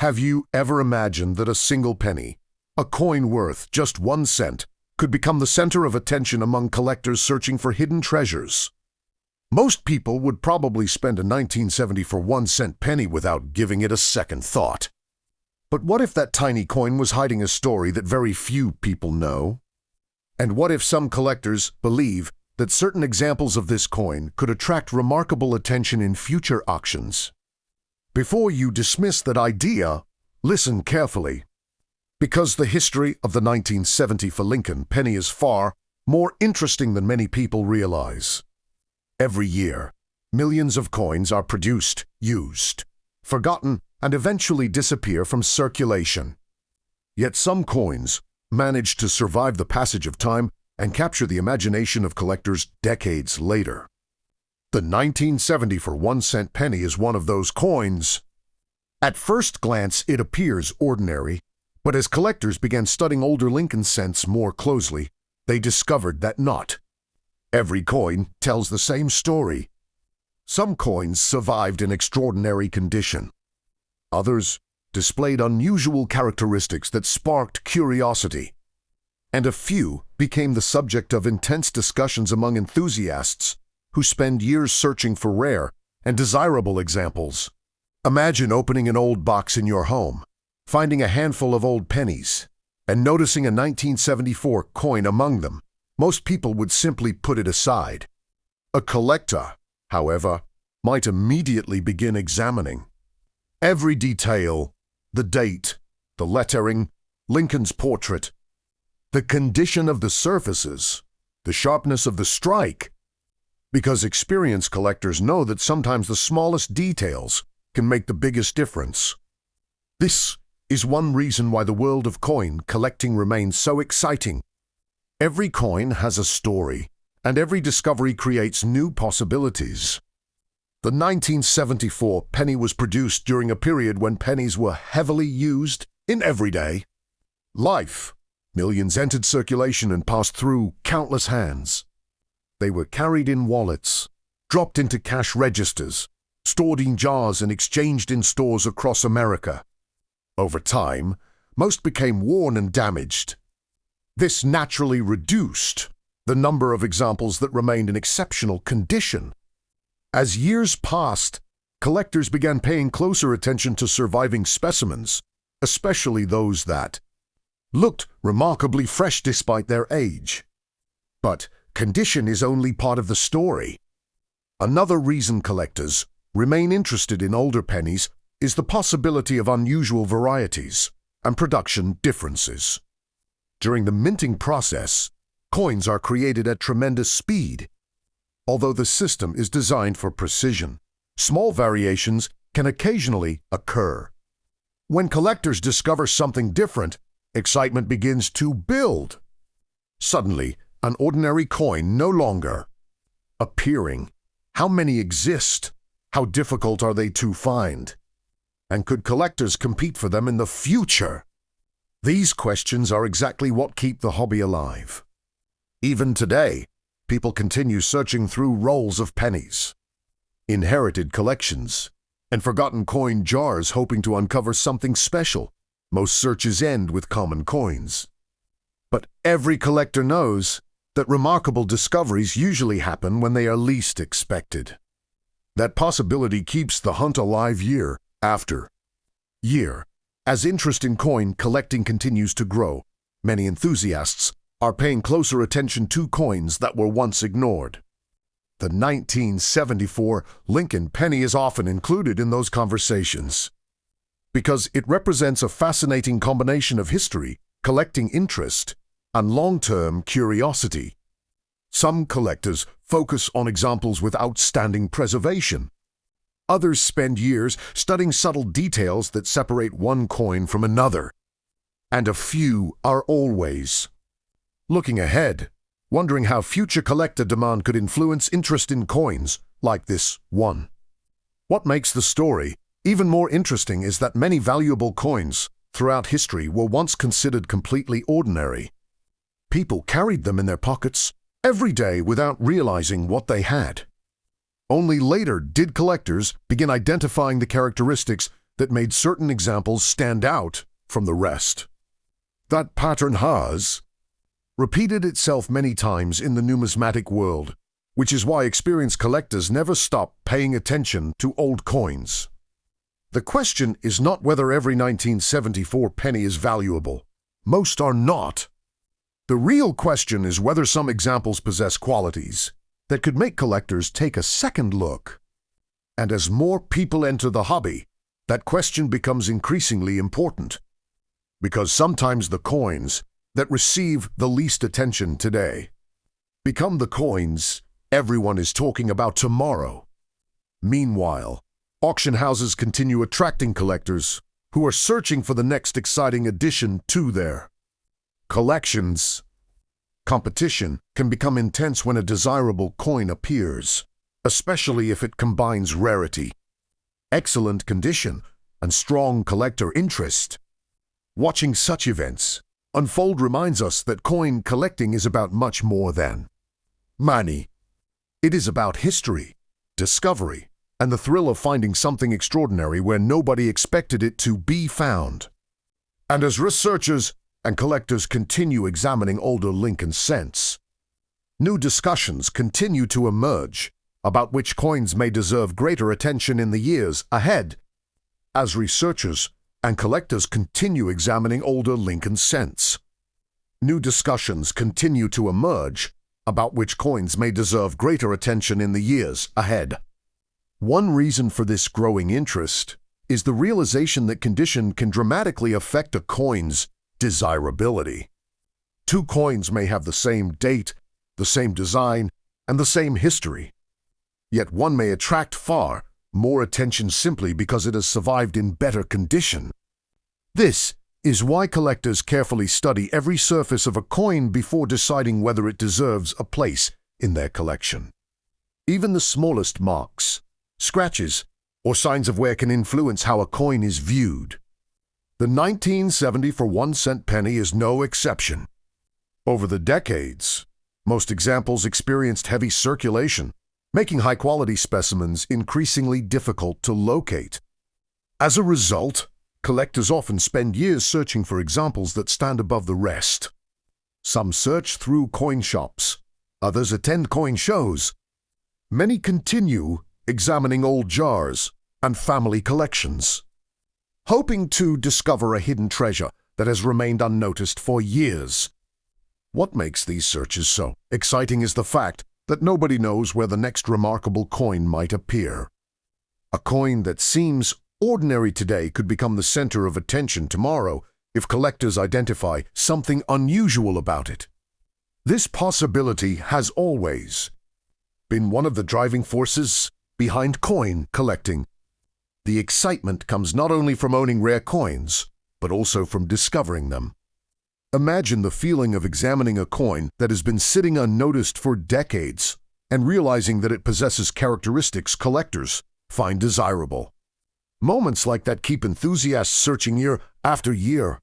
Have you ever imagined that a single penny, a coin worth just 1 cent, could become the center of attention among collectors searching for hidden treasures? Most people would probably spend a 1974 1-cent penny without giving it a second thought. But what if that tiny coin was hiding a story that very few people know? And what if some collectors believe that certain examples of this coin could attract remarkable attention in future auctions? Before you dismiss that idea, listen carefully. Because the history of the 1974 Lincoln penny is far more interesting than many people realize. Every year, millions of coins are produced, used, forgotten, and eventually disappear from circulation. Yet some coins manage to survive the passage of time and capture the imagination of collectors decades later. The 1974 1-cent penny is one of those coins. At first glance, it appears ordinary, but as collectors began studying older Lincoln cents more closely, they discovered that not every coin tells the same story. Some coins survived in extraordinary condition. Others displayed unusual characteristics that sparked curiosity. And a few became the subject of intense discussions among enthusiasts who spend years searching for rare and desirable examples. Imagine opening an old box in your home, finding a handful of old pennies, and noticing a 1974 coin among them. Most people would simply put it aside. A collector, however, might immediately begin examining every detail: the date, the lettering, Lincoln's portrait, the condition of the surfaces, the sharpness of the strike. Because experienced collectors know that sometimes the smallest details can make the biggest difference. This is one reason why the world of coin collecting remains so exciting. Every coin has a story, and every discovery creates new possibilities. The 1974 penny was produced during a period when pennies were heavily used in everyday life. Millions entered circulation and passed through countless hands. They were carried in wallets, dropped into cash registers, stored in jars, and exchanged in stores across America. Over time, most became worn and damaged. This naturally reduced the number of examples that remained in exceptional condition. As years passed, collectors began paying closer attention to surviving specimens, especially those that looked remarkably fresh despite their age. But condition is only part of the story. Another reason collectors remain interested in older pennies is the possibility of unusual varieties and production differences. During the minting process, coins are created at tremendous speed. Although the system is designed for precision, small variations can occasionally occur. When collectors discover something different, excitement begins to build. Suddenly, an ordinary coin no longer appearing. How many exist? How difficult are they to find? And could collectors compete for them in the future? These questions are exactly what keep the hobby alive. Even today, people continue searching through rolls of pennies, inherited collections, and forgotten coin jars hoping to uncover something special. Most searches end with common coins. But every collector knows that remarkable discoveries usually happen when they are least expected. That possibility keeps the hunt alive year after year. As interest in coin collecting continues to grow, many enthusiasts are paying closer attention to coins that were once ignored. The 1974 Lincoln penny is often included in those conversations because it represents a fascinating combination of history, collecting interest, and long-term curiosity. Some collectors focus on examples with outstanding preservation. Others spend years studying subtle details that separate one coin from another. And a few are always looking ahead, wondering how future collector demand could influence interest in coins like this one. What makes the story even more interesting is that many valuable coins throughout history were once considered completely ordinary. People carried them in their pockets every day without realizing what they had. Only later did collectors begin identifying the characteristics that made certain examples stand out from the rest. That pattern has repeated itself many times in the numismatic world, which is why experienced collectors never stop paying attention to old coins. The question is not whether every 1974 penny is valuable. Most are not. The real question is whether some examples possess qualities that could make collectors take a second look. And as more people enter the hobby, that question becomes increasingly important. Because sometimes the coins that receive the least attention today become the coins everyone is talking about tomorrow. Meanwhile, auction houses continue attracting collectors who are searching for the next exciting addition to their collections. Competition can become intense when a desirable coin appears, especially if it combines rarity, excellent condition, and strong collector interest. Watching such events unfold reminds us that coin collecting is about much more than money. It is about history, discovery, and the thrill of finding something extraordinary where nobody expected it to be found. And as researchers and collectors continue examining older Lincoln cents, new discussions continue to emerge about which coins may deserve greater attention in the years ahead. As researchers and collectors continue examining older Lincoln cents, new discussions continue to emerge about which coins may deserve greater attention in the years ahead. One reason for this growing interest is the realization that condition can dramatically affect a coin's desirability. Two coins may have the same date, the same design, and the same history. Yet one may attract far more attention simply because it has survived in better condition. This is why collectors carefully study every surface of a coin before deciding whether it deserves a place in their collection. Even the smallest marks, scratches, or signs of wear can influence how a coin is viewed. The 1970 1-cent penny is no exception. Over the decades, most examples experienced heavy circulation, making high-quality specimens increasingly difficult to locate. As a result, collectors often spend years searching for examples that stand above the rest. Some search through coin shops, others attend coin shows. Many continue examining old jars and family collections, hoping to discover a hidden treasure that has remained unnoticed for years. What makes these searches so exciting is the fact that nobody knows where the next remarkable coin might appear. A coin that seems ordinary today could become the center of attention tomorrow if collectors identify something unusual about it. This possibility has always been one of the driving forces behind coin collecting. The excitement comes not only from owning rare coins, but also from discovering them. Imagine the feeling of examining a coin that has been sitting unnoticed for decades and realizing that it possesses characteristics collectors find desirable. Moments like that keep enthusiasts searching year after year.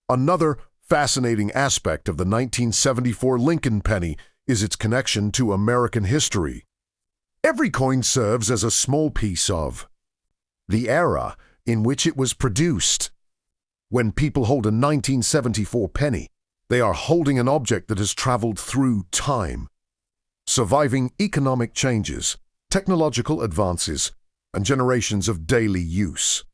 Another fascinating aspect of the 1974 Lincoln penny is its connection to American history. Every coin serves as a small piece of the era in which it was produced. When people hold a 1974 penny, they are holding an object that has traveled through time, surviving economic changes, technological advances, and generations of daily use.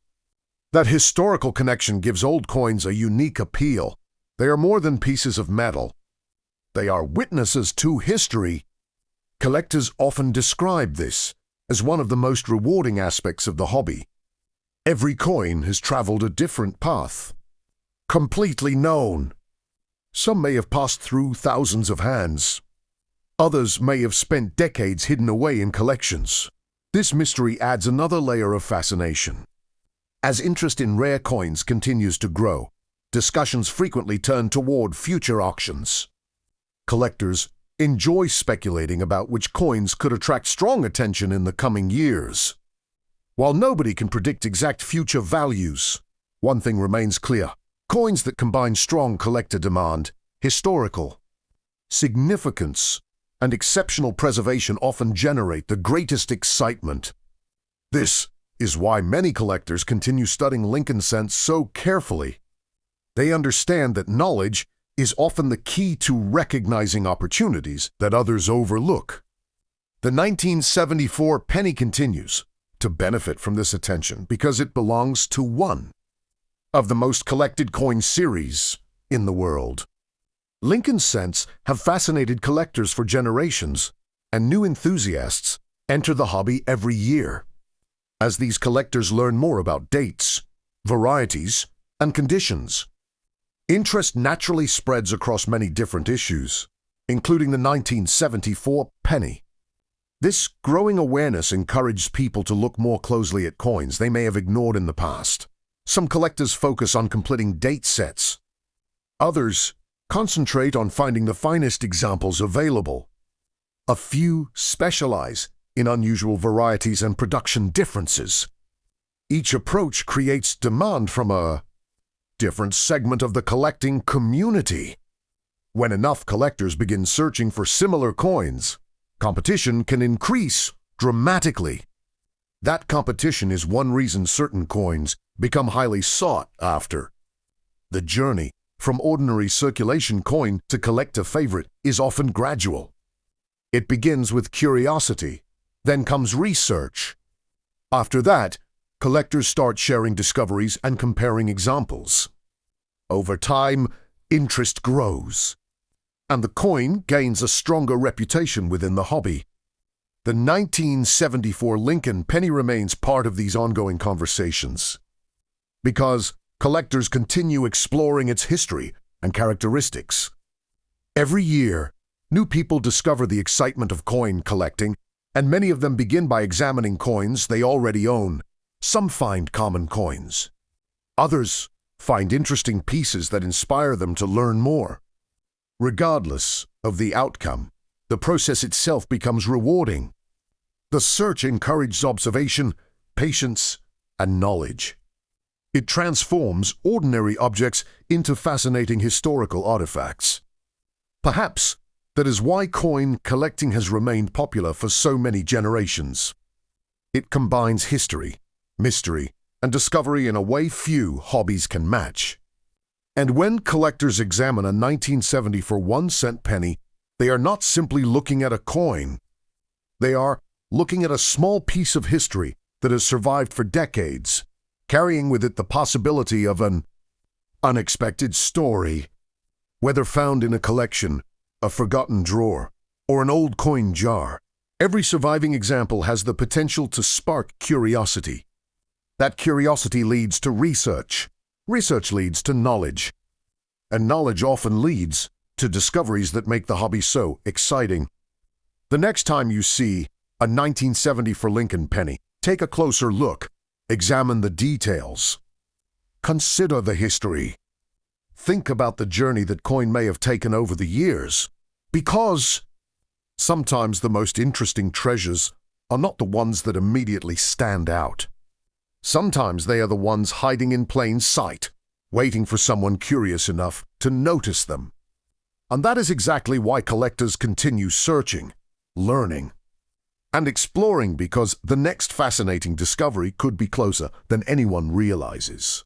That historical connection gives old coins a unique appeal. They are more than pieces of metal. They are witnesses to history. Collectors often describe this as one of the most rewarding aspects of the hobby. Every coin has traveled a different path, completely known. Some may have passed through thousands of hands. Others may have spent decades hidden away in collections. This mystery adds another layer of fascination. As interest in rare coins continues to grow, discussions frequently turn toward future auctions. Collectors enjoy speculating about which coins could attract strong attention in the coming years. While nobody can predict exact future values, one thing remains clear. Coins that combine strong collector demand, historical significance, and exceptional preservation often generate the greatest excitement. This is why many collectors continue studying Lincoln cents so carefully. They understand that knowledge is often the key to recognizing opportunities that others overlook. The 1974 penny continues to benefit from this attention because it belongs to one of the most collected coin series in the world. Lincoln cents have fascinated collectors for generations, and new enthusiasts enter the hobby every year. As these collectors learn more about dates, varieties, and conditions, interest naturally spreads across many different issues, including the 1974 penny. This growing awareness encourages people to look more closely at coins they may have ignored in the past. Some collectors focus on completing date sets. Others concentrate on finding the finest examples available. A few specialize in unusual varieties and production differences. Each approach creates demand from a different segment of the collecting community. When enough collectors begin searching for similar coins, competition can increase dramatically. That competition is one reason certain coins become highly sought after. The journey from ordinary circulation coin to collector favorite is often gradual. It begins with curiosity, then comes research. After that, collectors start sharing discoveries and comparing examples. Over time, interest grows, and the coin gains a stronger reputation within the hobby. The 1974 Lincoln penny remains part of these ongoing conversations because collectors continue exploring its history and characteristics. Every year, new people discover the excitement of coin collecting, and many of them begin by examining coins they already own. Some find common coins. Others find interesting pieces that inspire them to learn more. Regardless of the outcome, the process itself becomes rewarding. The search encourages observation, patience, and knowledge. It transforms ordinary objects into fascinating historical artifacts. Perhaps that is why coin collecting has remained popular for so many generations. It combines history, mystery, and discovery in a way few hobbies can match. And when collectors examine a 1974 1-cent penny, they are not simply looking at a coin. They are looking at a small piece of history that has survived for decades, carrying with it the possibility of an unexpected story. Whether found in a collection, a forgotten drawer, or an old coin jar, every surviving example has the potential to spark curiosity. That curiosity leads to research. Research leads to knowledge. And knowledge often leads to discoveries that make the hobby so exciting. The next time you see a 1974 Lincoln penny, take a closer look. Examine the details. Consider the history. Think about the journey that coin may have taken over the years. Because sometimes the most interesting treasures are not the ones that immediately stand out. Sometimes they are the ones hiding in plain sight, waiting for someone curious enough to notice them. And that is exactly why collectors continue searching, learning, and exploring, because the next fascinating discovery could be closer than anyone realizes.